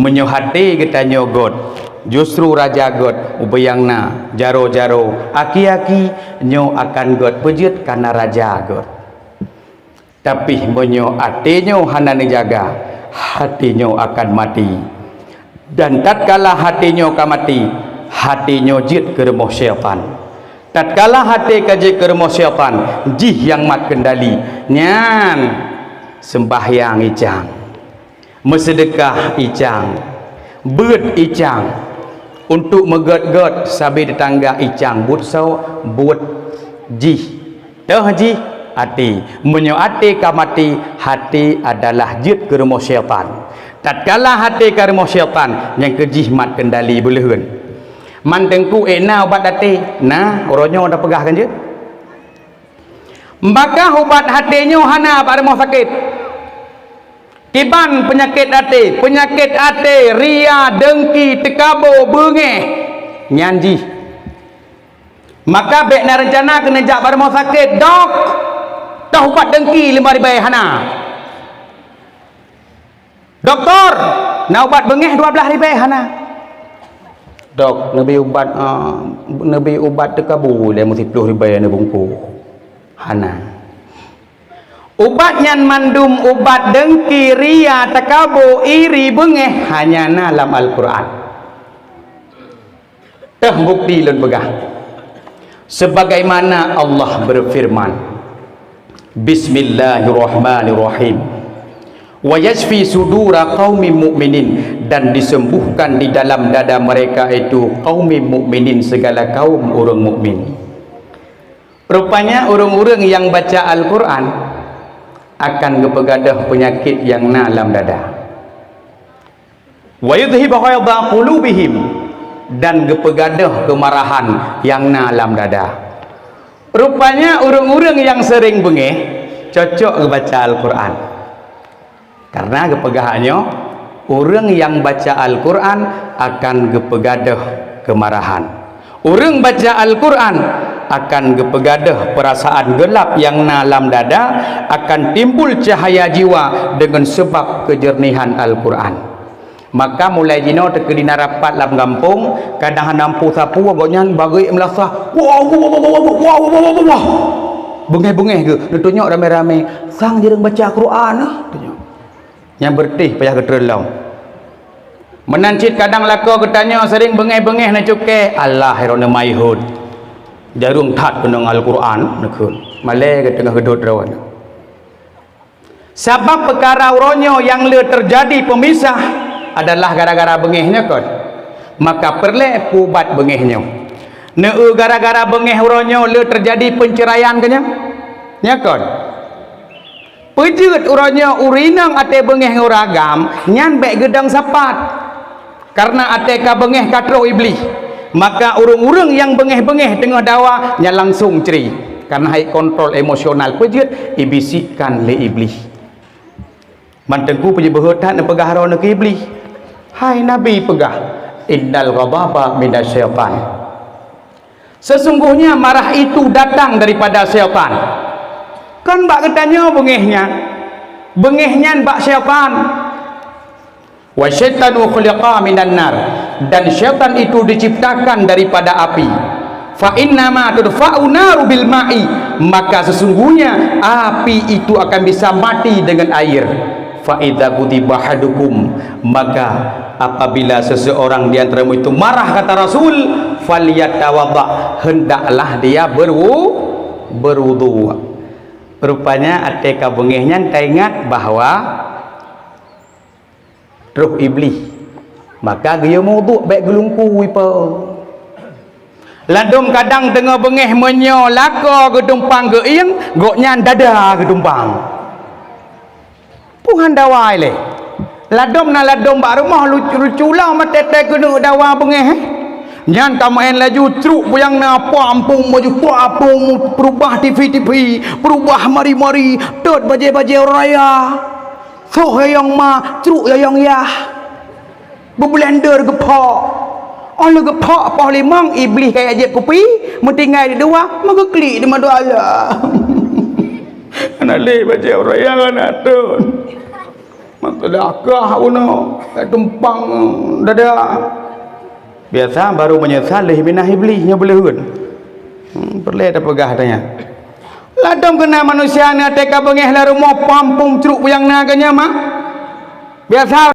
menyo hati kita nyogot justru raja god ubayangna jaro-jaro aki-aki nyo akan god pejut karena raja god. Tapi menyo hatinya hana jaga, hatinya akan mati. Dan tatkala hatinya akan mati, hatinya jid ke remah syaitan. Tatkala hati kaji ke remah syaitan, jih yang mat kendali. Nyan sembahyang icang, mesedekah icang, beut icang, untuk megot-got sabi tetangga icang, but sau but jih. Dah jih hati menyo hati ka mati, hati adalah jid ke remah syaitan. Tatkala hati ke remah syaitan yang kejih mat kendali bolehun man tengku ena ubat hati nah orangnya dah pegahkan je maka ubat hatinya hana pada remah sakit tiban penyakit hati ria dengki tekabo bengeh nyanji maka baik na rencana kena jak pada remah sakit dok dah ubat dengki 5,000 hana doktor na ubat bengeh 12,000 hana dok nabi ubat tekabu le mesti 10,000 na bungku hana ubat nyan mandum ubat dengki ria tekabu iri bengeh hanya na dalam Al-Quran teh bukti lun begah sebagaimana Allah berfirman Bismillahirrahmanirrahim wa yashfi sudura qaumin mu'minin dan disembuhkan di dalam dada mereka itu qaumin mu'minin segala kaum orang mukmin. Rupanya orang-orang yang baca Al-Quran akan kepegadah penyakit yang na dalam dada. Wa yudhhibu ghaiza qulubihim dan kepegadah kemarahan yang na dalam dada. Rupanya orang-orang yang sering bengeh cocok baca Al-Quran. Karena kepegahannya orang yang baca Al-Quran akan kepegadah kemarahan. Orang baca Al-Quran akan kepegadah perasaan gelap yang dalam dada, akan timbul cahaya jiwa dengan sebab kejernihan Al-Quran. Maka mulai jino terkedina rapat dalam kampung, kadang nampu sapu agaknya bagi melasah wah bengeh-bengeh ke tunjuk rame-rame sang jarang baca Quran tunjuk yang bertih payah keterlaung menancit kadang lako ketanya sering bengeh-bengeh na cuke Allah herona maihud jarung tat penong Al-Quran nekun malai ke tengah gedut rawan sebab perkara uronyo yang le terjadi pemisah adalah gara-gara bengehnya kon maka perle pubat bengehnya neu gara-gara bengeh uronyo le terjadi penceraian kenya nya kon pejut uronyo urinang ate bengeh nguragam nyan bek gedang sapat karena ate ka bengeh katro iblis maka urung-urung yang bengeh-bengeh tengah dawa nya langsung ceri karena hai kontrol emosional pejut ibisikan le iblis mantengku peje behotan pegah rona ke iblis hai nabi pegah innal ghadaba minasyaitan sesungguhnya marah itu datang daripada syaitan kan bak ketanya bengehnya bak syaitan wa syaitanu khuliqa minan nar dan syaitan itu diciptakan daripada api fa innama tudfa'u naru bil ma'i maka sesungguhnya api itu akan bisa mati dengan air fa idza kutiba hadukum maka apabila seseorang di antaramu itu marah kata Rasul falyatawadda hendaklah dia berwudu. Rupanya ateka bengehnya ingat bahwa roh iblis maka dia wudu baik gelungku ipa ladum kadang tengah bengeh menyo lako gedumpang geing goknya dada gedumpang puhan dawai le ladum na ladum bak rumah lucu-luculah matete kena dawa bengeh nyan kamain laju truk yang na pampung maju pampung perubah TV perubah mari-mari tot baje-baje raya so yang ma truk yang ya berblender gepak oleh gepak pahlimang iblis kayak je kopi mentinggal di dua maka klik di madu Allah anak le baje raya anak tu Madakah uno tumpang dada. Biasa baru menyesal leh minah iblisnya boleh hun. Perlu ada pegah tanya. Ladang kena manusia ni teka bengeh la rumah pampung ceruk yang naganya mak. Biasa